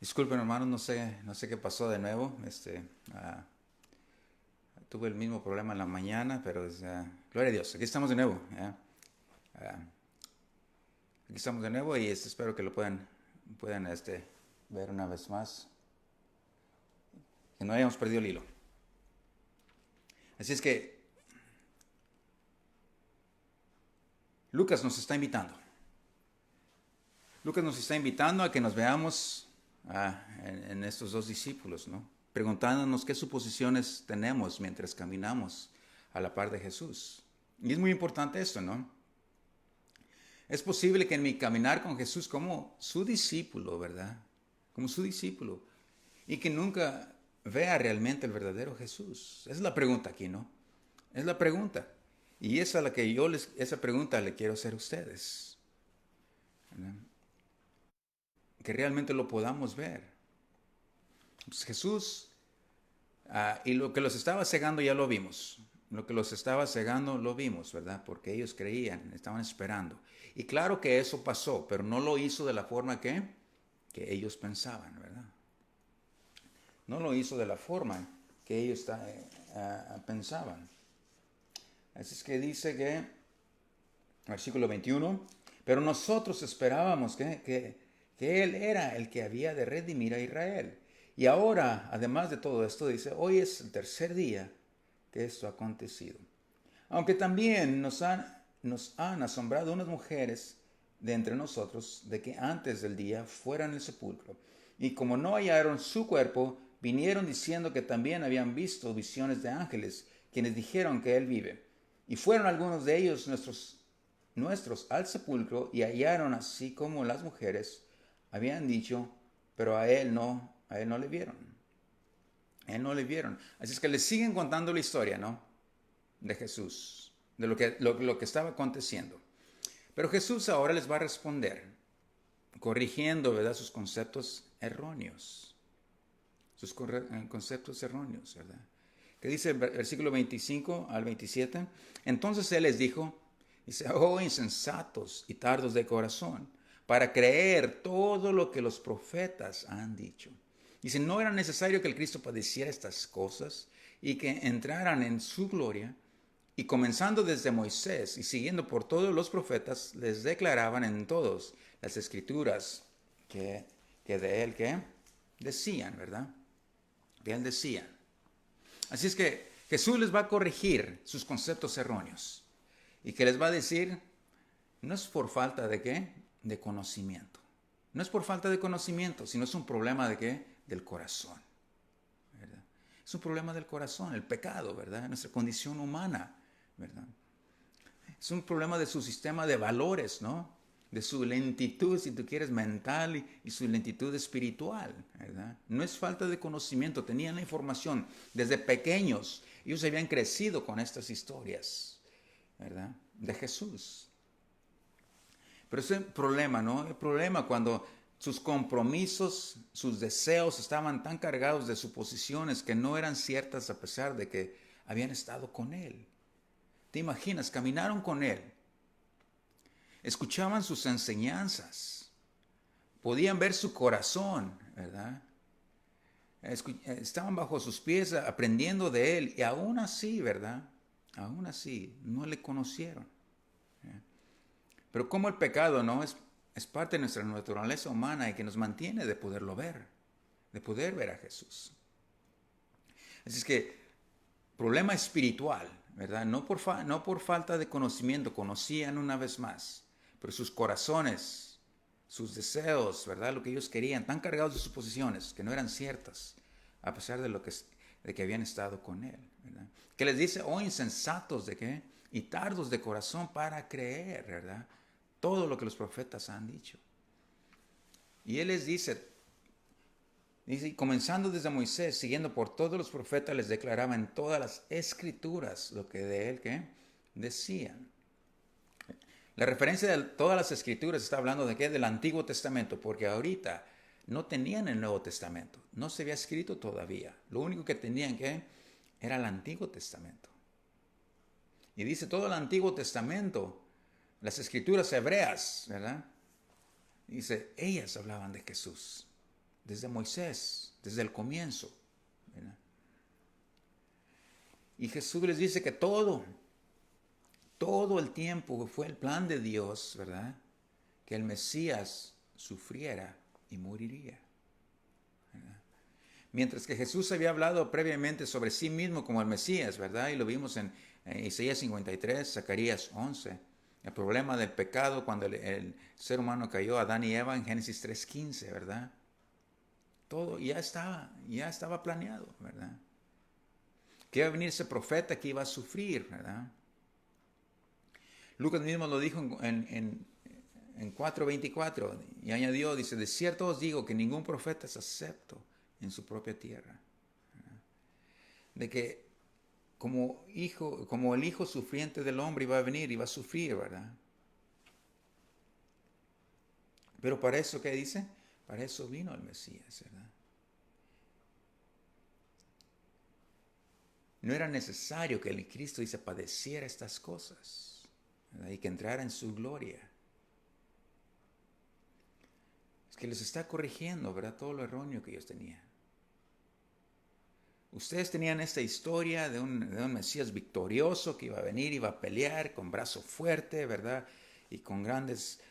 Disculpen, hermanos, no sé qué pasó de nuevo. Tuve el mismo problema en la mañana, pero gloria a Dios. Aquí estamos de nuevo. Ah, Aquí estamos de nuevo y espero que lo puedan ver una vez más. Que no hayamos perdido el hilo. Así es que Lucas nos está invitando. Lucas nos está invitando a que nos veamos en estos dos discípulos, ¿no? Preguntándonos qué suposiciones tenemos mientras caminamos a la par de Jesús. Y es muy importante esto, ¿no? Es posible que en mi caminar con Jesús como su discípulo, ¿verdad? Como su discípulo. Y que nunca vea realmente el verdadero Jesús. Esa es la pregunta aquí, ¿no? Es la pregunta. Y esa es la que esa pregunta le quiero hacer a ustedes. ¿Verdad? Que realmente lo podamos ver. Pues Jesús, y lo que los estaba cegando ya lo vimos. Lo que los estaba cegando lo vimos, ¿verdad? Porque ellos creían, estaban esperando. Y claro que eso pasó, pero no lo hizo de la forma que ellos pensaban, ¿verdad? No lo hizo de la forma que ellos pensaban. Así es que dice que, versículo 21, pero nosotros esperábamos que Él era el que había de redimir a Israel. Y ahora, además de todo esto, dice, hoy es el tercer día que esto ha acontecido. Aunque también nos han asombrado unas mujeres de entre nosotros de que antes del día fueran al sepulcro. Y como no hallaron su cuerpo, vinieron diciendo que también habían visto visiones de ángeles, quienes dijeron que él vive. Y fueron algunos de ellos nuestros al sepulcro y hallaron así como las mujeres habían dicho, pero a él no le vieron. A él no le vieron. Así es que le siguen contando la historia, ¿no? De Jesús, de lo que estaba aconteciendo. Pero Jesús ahora les va a responder, corrigiendo, ¿verdad?, sus conceptos erróneos. Conceptos erróneos, ¿verdad? Que dice el versículo 25 al 27. Entonces Él les dijo, dice, oh insensatos y tardos de corazón, para creer todo lo que los profetas han dicho. Dice, no era necesario que el Cristo padeciera estas cosas y que entraran en su gloria. Y comenzando desde Moisés y siguiendo por todos los profetas, les declaraban en todas las escrituras que de él que decían, ¿verdad? Que él decía. Así es que Jesús les va a corregir sus conceptos erróneos y que les va a decir, no es por falta de qué, de conocimiento. No es por falta de conocimiento, sino es un problema de qué, del corazón, ¿verdad? Es un problema del corazón, el pecado, ¿verdad? Nuestra condición humana, ¿verdad? Es un problema de su sistema de valores, ¿no? De su lentitud, si tú quieres, mental y su lentitud espiritual, ¿verdad? No es falta de conocimiento, tenían la información desde pequeños. Ellos habían crecido con estas historias, ¿verdad? De Jesús. Pero ese problema, ¿no? El problema cuando sus compromisos, sus deseos estaban tan cargados de suposiciones que no eran ciertas a pesar de que habían estado con Él. ¿Te imaginas? Caminaron con Él, escuchaban sus enseñanzas, podían ver su corazón, ¿verdad? Estaban bajo sus pies aprendiendo de Él y aún así, ¿verdad? Aún así, no le conocieron. Pero como el pecado, ¿no? Es parte de nuestra naturaleza humana y que nos mantiene de poderlo ver, de poder ver a Jesús. Así es que, problema espiritual, ¿verdad? No por falta de conocimiento, conocían una vez más, pero sus corazones, sus deseos, ¿verdad? Lo que ellos querían, tan cargados de suposiciones que no eran ciertas, a pesar de que habían estado con Él, ¿verdad? Que les dice, oh insensatos de qué, y tardos de corazón para creer, ¿verdad? Todo lo que los profetas han dicho. Y Él les dice, comenzando desde Moisés, siguiendo por todos los profetas, les declaraba en todas las escrituras lo que de Él ¿qué? Decían. La referencia de todas las escrituras está hablando de qué? Del Antiguo Testamento, porque ahorita no tenían el Nuevo Testamento, no se había escrito todavía. Lo único que tenían ¿qué? Era el Antiguo Testamento. Y dice todo el Antiguo Testamento, las escrituras hebreas, ¿verdad? Dice, ellas hablaban de Jesús. desde Moisés, desde el comienzo, ¿verdad? Y Jesús les dice que todo el tiempo fue el plan de Dios, ¿verdad? Que el Mesías sufriera y moriría, ¿verdad? Mientras que Jesús había hablado previamente sobre sí mismo como el Mesías, ¿verdad? Y lo vimos en Isaías 53, Zacarías 11. El problema del pecado cuando el ser humano cayó, Adán y Eva, en Génesis 3:15, ¿verdad? Todo ya estaba planeado, ¿verdad? Que iba a venir ese profeta que iba a sufrir, ¿verdad? Lucas mismo lo dijo en 4:24 y añadió, dice, de cierto os digo que ningún profeta es acepto en su propia tierra, ¿verdad? De que como el hijo sufriente del hombre iba a venir, iba a sufrir, ¿verdad? Pero para eso, ¿qué dice? Para eso vino el Mesías, ¿verdad? No era necesario que el Cristo, dice, padeciera estas cosas, ¿verdad? Y que entrara en su gloria. Es que les está corrigiendo, ¿verdad? Todo lo erróneo que ellos tenían. Ustedes tenían esta historia de un Mesías victorioso que iba a venir, iba a pelear con brazo fuerte, ¿verdad? Y con grandes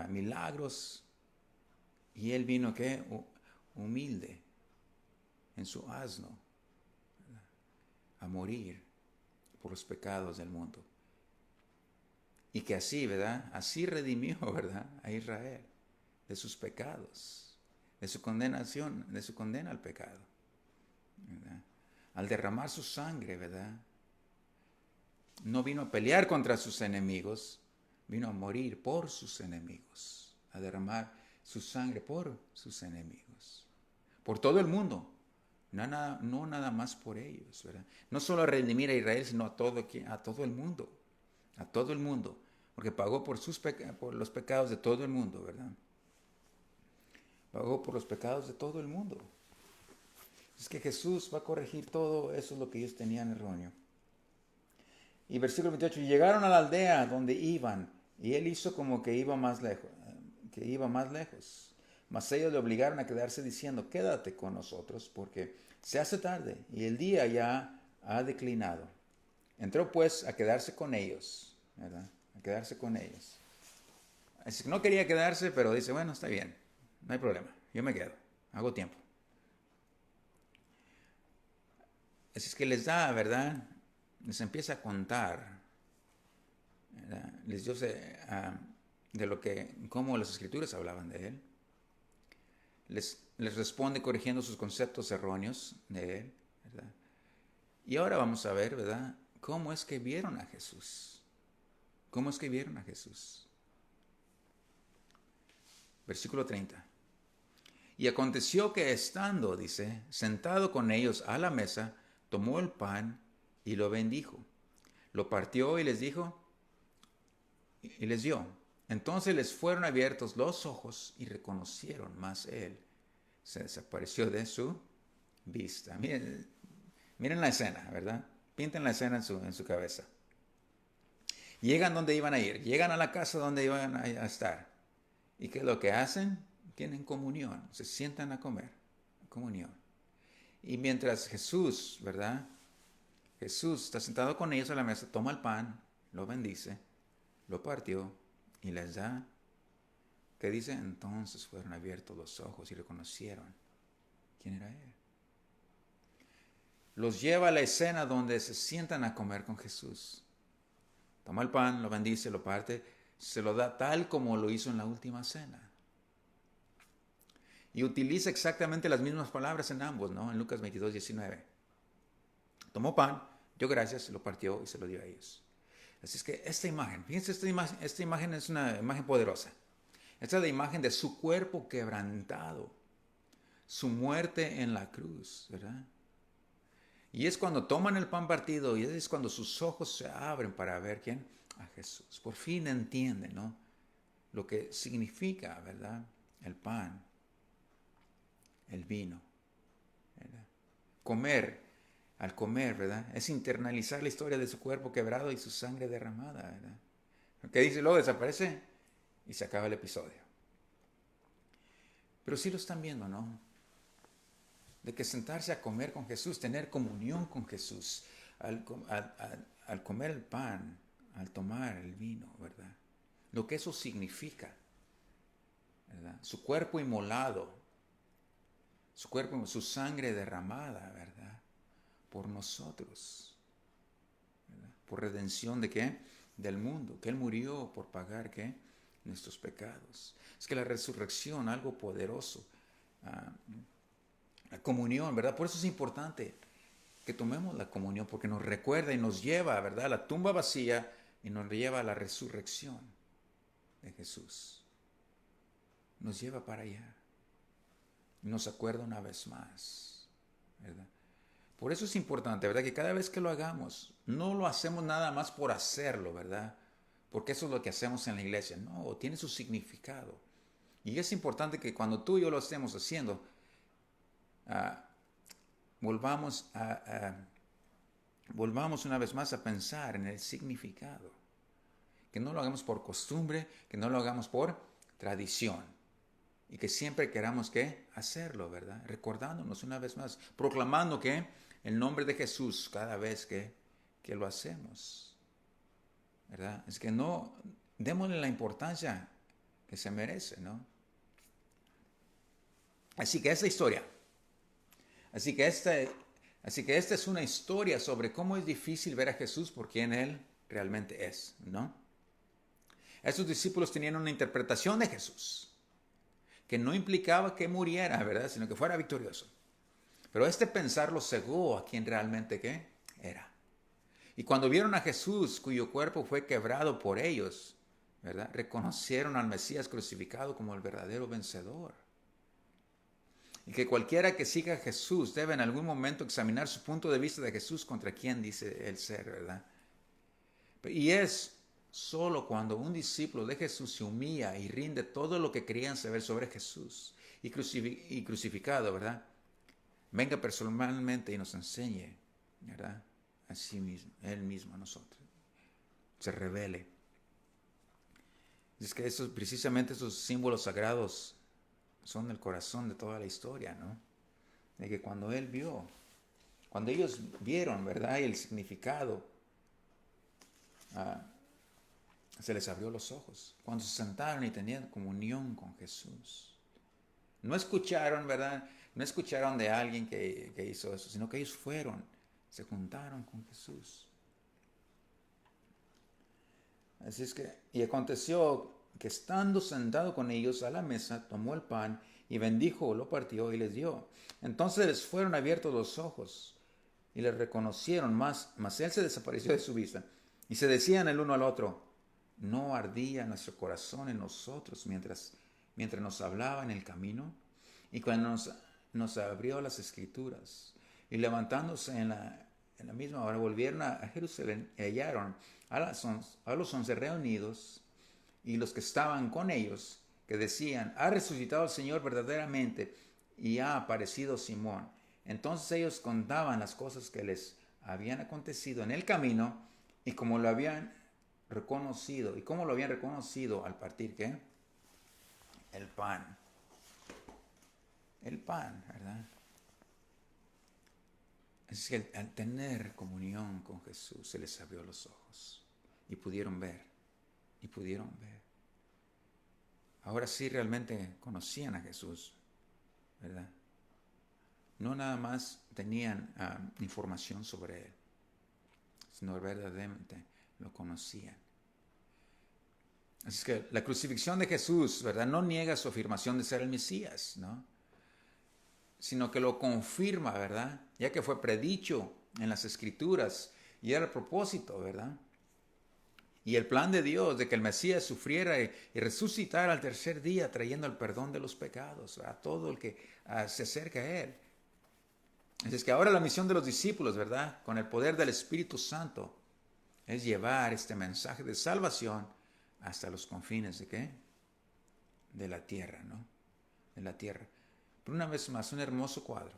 milagros. Y él vino, ¿qué? Humilde en su asno, ¿verdad? A morir por los pecados del mundo. Y que así, ¿verdad? Así redimió, ¿verdad? A Israel de sus pecados, de su condenación, de su condena al pecado, ¿verdad? Al derramar su sangre, ¿verdad? No vino a pelear contra sus enemigos, vino a morir por sus enemigos, a derramar su sangre por sus enemigos, por todo el mundo, no nada más por ellos, ¿verdad? No solo a redimir a Israel, sino a todo el mundo, porque pagó por los pecados de todo el mundo, ¿verdad? Pagó por los pecados de todo el mundo. Es que Jesús va a corregir todo eso, es lo que ellos tenían erróneo. Y versículo 28, llegaron a la aldea donde iban, y él hizo como que iba más lejos, mas ellos le obligaron a quedarse diciendo, quédate con nosotros, porque se hace tarde, y el día ya ha declinado. Entró pues a quedarse con ellos, ¿verdad? A quedarse con ellos. Así que no quería quedarse, pero dice, bueno, está bien, no hay problema, yo me quedo, hago tiempo. Así es que les da, ¿verdad? Les empieza a contar, ¿verdad? Les dio cómo las escrituras hablaban de él. Les responde corrigiendo sus conceptos erróneos de él, ¿verdad? Y ahora vamos a ver, ¿verdad? ¿Cómo es que vieron a Jesús? ¿Cómo es que vieron a Jesús? Versículo 30. Y aconteció que estando, dice, sentado con ellos a la mesa, tomó el pan y lo bendijo. Lo partió y les dijo, y les dio. Entonces les fueron abiertos los ojos y reconocieron, mas él se desapareció de su vista. Miren la escena, ¿verdad? Pinten la escena en su cabeza. Llegan donde iban a ir, llegan a la casa donde iban a estar. ¿Y qué es lo que hacen? Tienen comunión, se sientan a comer, comunión. Y mientras Jesús, ¿verdad? Jesús está sentado con ellos a la mesa, toma el pan, lo bendice, lo partió y les da. ¿Qué dice? Entonces fueron abiertos los ojos y reconocieron quién era él. Los lleva a la escena donde se sientan a comer con Jesús. Toma el pan, lo bendice, lo parte, se lo da tal como lo hizo en la última cena. Y utiliza exactamente las mismas palabras en ambos, ¿no? En Lucas 22, 19. Tomó pan, dio gracias, lo partió y se lo dio a ellos. Así es que esta imagen, fíjense, esta imagen es una imagen poderosa. Esta es la imagen de su cuerpo quebrantado, su muerte en la cruz, ¿verdad? Y es cuando toman el pan partido y es cuando sus ojos se abren para ver quién, a Jesús. Por fin entienden, ¿no? Lo que significa, ¿verdad? El pan, el vino, ¿verdad? Al comer, ¿verdad? Es internalizar la historia de su cuerpo quebrado y su sangre derramada, ¿verdad? ¿Qué dice? Luego desaparece y se acaba el episodio. Pero sí lo están viendo, ¿no? De que sentarse a comer con Jesús, tener comunión con Jesús, al comer el pan, al tomar el vino, ¿verdad? Lo que eso significa, ¿verdad? Su cuerpo inmolado, su sangre derramada, ¿verdad? Por nosotros, ¿verdad? Por redención de ¿qué? Del mundo, que Él murió por pagar ¿qué? Nuestros pecados. Es que la resurrección, algo poderoso, la comunión, ¿verdad? Por eso es importante que tomemos la comunión, porque nos recuerda y nos lleva, ¿verdad? A la tumba vacía y nos lleva a la resurrección de Jesús. Nos lleva para allá. Y nos acuerda una vez más, ¿verdad? Por eso es importante, ¿verdad? Que cada vez que lo hagamos, no lo hacemos nada más por hacerlo, ¿verdad? Porque eso es lo que hacemos en la iglesia. No, tiene su significado. Y es importante que cuando tú y yo lo estemos haciendo, volvamos una vez más a pensar en el significado. Que no lo hagamos por costumbre, que no lo hagamos por tradición. Y que siempre queramos ¿qué? Hacerlo, ¿verdad? Recordándonos una vez más, proclamando que el nombre de Jesús cada vez que lo hacemos, ¿verdad? Es que no, démosle la importancia que se merece, ¿no? Así que esta historia, así que esta es una historia sobre cómo es difícil ver a Jesús por quien Él realmente es, ¿no? Estos discípulos tenían una interpretación de Jesús que no implicaba que muriera, ¿verdad? Sino que fuera victorioso. Pero este pensar los cegó a quien realmente ¿qué? Era. Y cuando vieron a Jesús, cuyo cuerpo fue quebrado por ellos, ¿verdad? Reconocieron al Mesías crucificado como el verdadero vencedor. Y que cualquiera que siga a Jesús debe en algún momento examinar su punto de vista de Jesús contra quien dice él ser, ¿verdad? Y es solo cuando un discípulo de Jesús se humilla y rinde todo lo que querían saber sobre Jesús y crucificado, ¿verdad? Venga personalmente y nos enseñe, ¿verdad? Así mismo, Él mismo a nosotros. Se revele. Es que precisamente esos símbolos sagrados son el corazón de toda la historia, ¿no? De que cuando ellos vieron, ¿verdad? Y el significado, se les abrió los ojos. Cuando se sentaron y tenían comunión con Jesús. No escucharon, ¿verdad? No escucharon de alguien que hizo eso, sino que ellos se juntaron con Jesús. Así es que, y aconteció que estando sentado con ellos a la mesa, tomó el pan y bendijo, lo partió y les dio. Entonces les fueron abiertos los ojos y le reconocieron, mas él se desapareció de su vista. Y se decían el uno al otro, ¿no ardía nuestro corazón en nosotros mientras nos hablaba en el camino? Y cuando nos abrió las escrituras, y levantándose en la misma hora, volvieron a Jerusalén y hallaron a los 11 reunidos y los que estaban con ellos, que decían, ha resucitado el Señor verdaderamente y ha aparecido Simón. Entonces ellos contaban las cosas que les habían acontecido en el camino y cómo lo habían reconocido. ¿Y cómo lo habían reconocido al partir qué? El pan. El pan, ¿verdad? Es que al tener comunión con Jesús se les abrió los ojos y pudieron ver. Ahora sí realmente conocían a Jesús, ¿verdad? No nada más tenían información sobre Él, sino verdaderamente lo conocían. Así que la crucifixión de Jesús, ¿verdad? No niega su afirmación de ser el Mesías, ¿no? Sino que lo confirma, ¿verdad? Ya que fue predicho en las Escrituras y era el propósito, ¿verdad? Y el plan de Dios de que el Mesías sufriera y resucitara al tercer día trayendo el perdón de los pecados a todo el que se acerca a Él. Así es que ahora la misión de los discípulos, ¿verdad? Con el poder del Espíritu Santo, es llevar este mensaje de salvación hasta los confines ¿de qué? De la tierra, ¿no? De la tierra. Pero una vez más, un hermoso cuadro,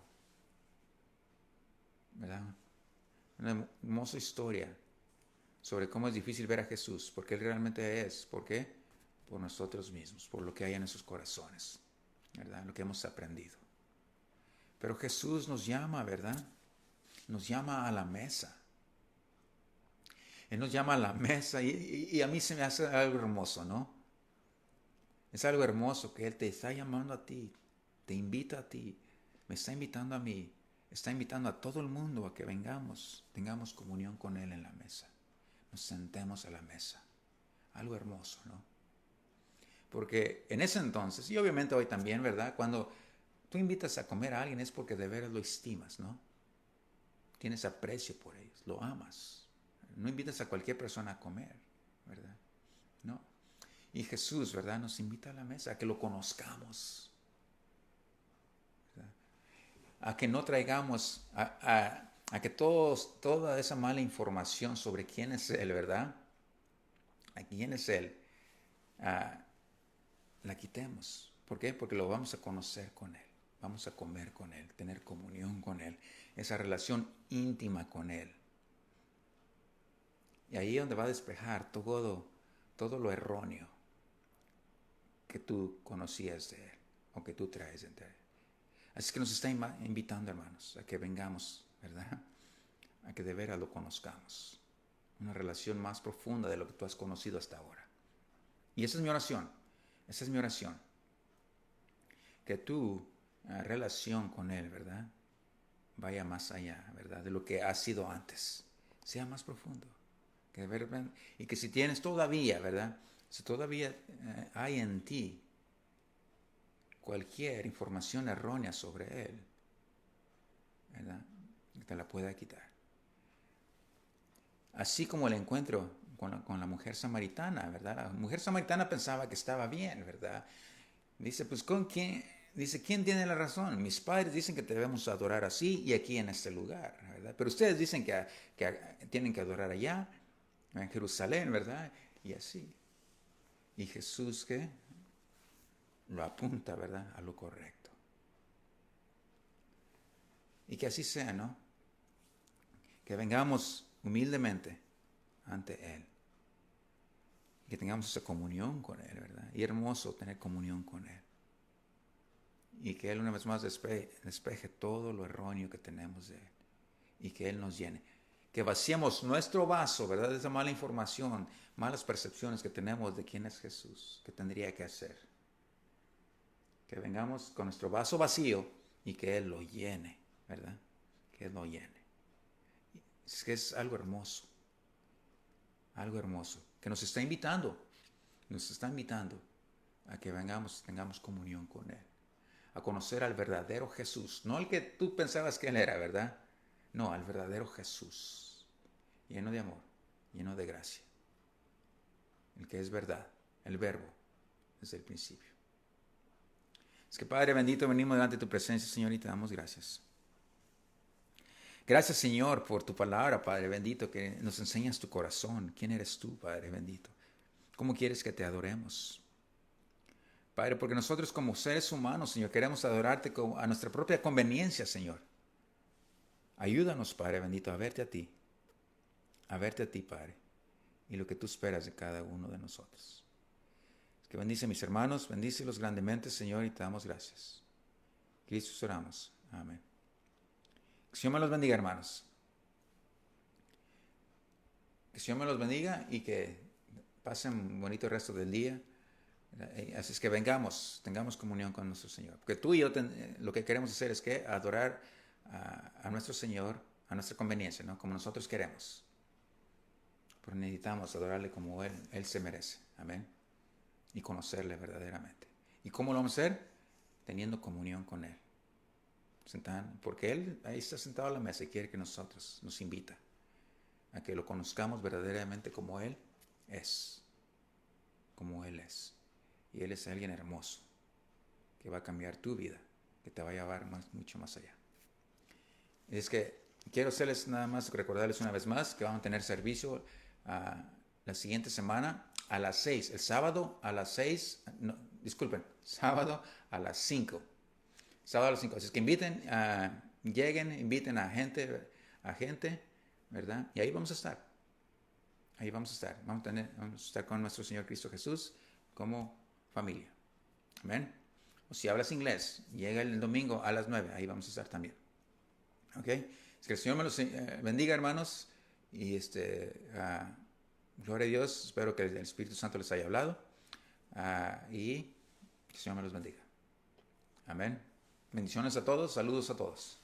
¿verdad? Una hermosa historia sobre cómo es difícil ver a Jesús, porque Él realmente es. ¿Por qué? Por nosotros mismos, por lo que hay en nuestros corazones. ¿verdad? Lo que hemos aprendido. Pero Jesús nos llama, ¿verdad? Nos llama a la mesa. Él nos llama a la mesa y a mí se me hace algo hermoso, ¿no? Es algo hermoso que Él te está llamando a ti, te invita a ti, me está invitando a mí, está invitando a todo el mundo a que vengamos, tengamos comunión con Él en la mesa, nos sentemos a la mesa. Algo hermoso, ¿no? Porque en ese entonces, y obviamente hoy también, ¿verdad? Cuando tú invitas a comer a alguien es porque de veras lo estimas, ¿no? Tienes aprecio por ellos, lo amas. No invitas a cualquier persona a comer, ¿verdad? No. Y Jesús, ¿verdad? Nos invita a la mesa, a que lo conozcamos, ¿verdad? A que no traigamos, a que toda esa mala información sobre quién es Él, ¿verdad? A quién es Él, la quitemos. ¿Por qué? Porque lo vamos a conocer con Él, vamos a comer con Él, tener comunión con Él, esa relación íntima con Él. Y ahí es donde va a despejar todo lo erróneo que tú conocías de Él o que tú traes de Él. Así que nos está invitando, hermanos, a que vengamos, ¿verdad? A que de veras lo conozcamos. Una relación más profunda de lo que tú has conocido hasta ahora. Y esa es mi oración. Esa es mi oración. Que tu relación con Él, ¿verdad? Vaya más allá, ¿verdad? De lo que ha sido antes. Sea más profundo. Y que si tienes todavía, ¿verdad? Si todavía hay en ti cualquier información errónea sobre Él, ¿verdad? Te la pueda quitar. Así como el encuentro con la mujer samaritana, ¿verdad? La mujer samaritana pensaba que estaba bien, ¿verdad? Dice, pues ¿con quién? Dice, ¿quién tiene la razón? Mis padres dicen que debemos adorar así y aquí en este lugar, ¿verdad? Pero ustedes dicen que tienen que adorar allá, en Jerusalén, ¿verdad? Y así. Y Jesús, ¿qué? Lo apunta, ¿verdad? A lo correcto. Y que así sea, ¿no? Que vengamos humildemente ante Él. Y que tengamos esa comunión con Él, ¿verdad? Y hermoso tener comunión con Él. Y que Él una vez más despeje todo lo erróneo que tenemos de Él. Y que Él nos llene. Que vaciemos nuestro vaso, ¿verdad? De esa mala información, malas percepciones que tenemos de quién es Jesús, que tendría que hacer. Que vengamos con nuestro vaso vacío y que Él lo llene, ¿verdad? Que Él lo llene. Es que es algo hermoso. Algo hermoso. Que nos está invitando a que vengamos, tengamos comunión con Él. A conocer al verdadero Jesús. No el que tú pensabas que Él era, ¿verdad? No, al verdadero Jesús. Lleno de amor, lleno de gracia. El que es verdad, el verbo, desde el principio. Es que Padre bendito, venimos delante de tu presencia, Señor, y te damos gracias. Gracias, Señor, por tu palabra, Padre bendito, que nos enseñas tu corazón. ¿Quién eres tú, Padre bendito? ¿Cómo quieres que te adoremos? Padre, porque nosotros como seres humanos, Señor, queremos adorarte a nuestra propia conveniencia, Señor. Ayúdanos, Padre bendito, a verte a ti, Padre, y lo que tú esperas de cada uno de nosotros. Que bendice a mis hermanos, bendícelos grandemente, Señor, y te damos gracias. Cristo oramos. Amén. Que el Señor me los bendiga, hermanos. Que el Señor me los bendiga y que pasen un bonito resto del día. Así es que tengamos comunión con nuestro Señor. Porque tú y yo lo que queremos hacer es que adorar a nuestro Señor a nuestra conveniencia, ¿no? Como nosotros queremos. Pero necesitamos adorarle como Él se merece. Amén. Y conocerle verdaderamente. ¿Y cómo lo vamos a hacer? Teniendo comunión con Él. Porque Él ahí está sentado a la mesa y quiere que nos invita a que lo conozcamos verdaderamente como Él es. Como Él es. Y Él es alguien hermoso que va a cambiar tu vida, que te va a llevar mucho más allá. Es que quiero hacerles nada más, recordarles una vez más que vamos a tener servicio la siguiente semana a las 6. El sábado a las 6, no, disculpen, sábado a las 5. Sábado a las 5. Así es que lleguen, inviten a gente, ¿verdad? Y ahí vamos a estar. Vamos a estar con nuestro Señor Cristo Jesús como familia. Amén. O si hablas inglés, llega el domingo a las 9. Ahí vamos a estar también. ¿Ok? Es que el Señor me los bendiga, hermanos. Y gloria a Dios. Espero que el Espíritu Santo les haya hablado. Y que el Señor me los bendiga. Amén. Bendiciones a todos. Saludos a todos.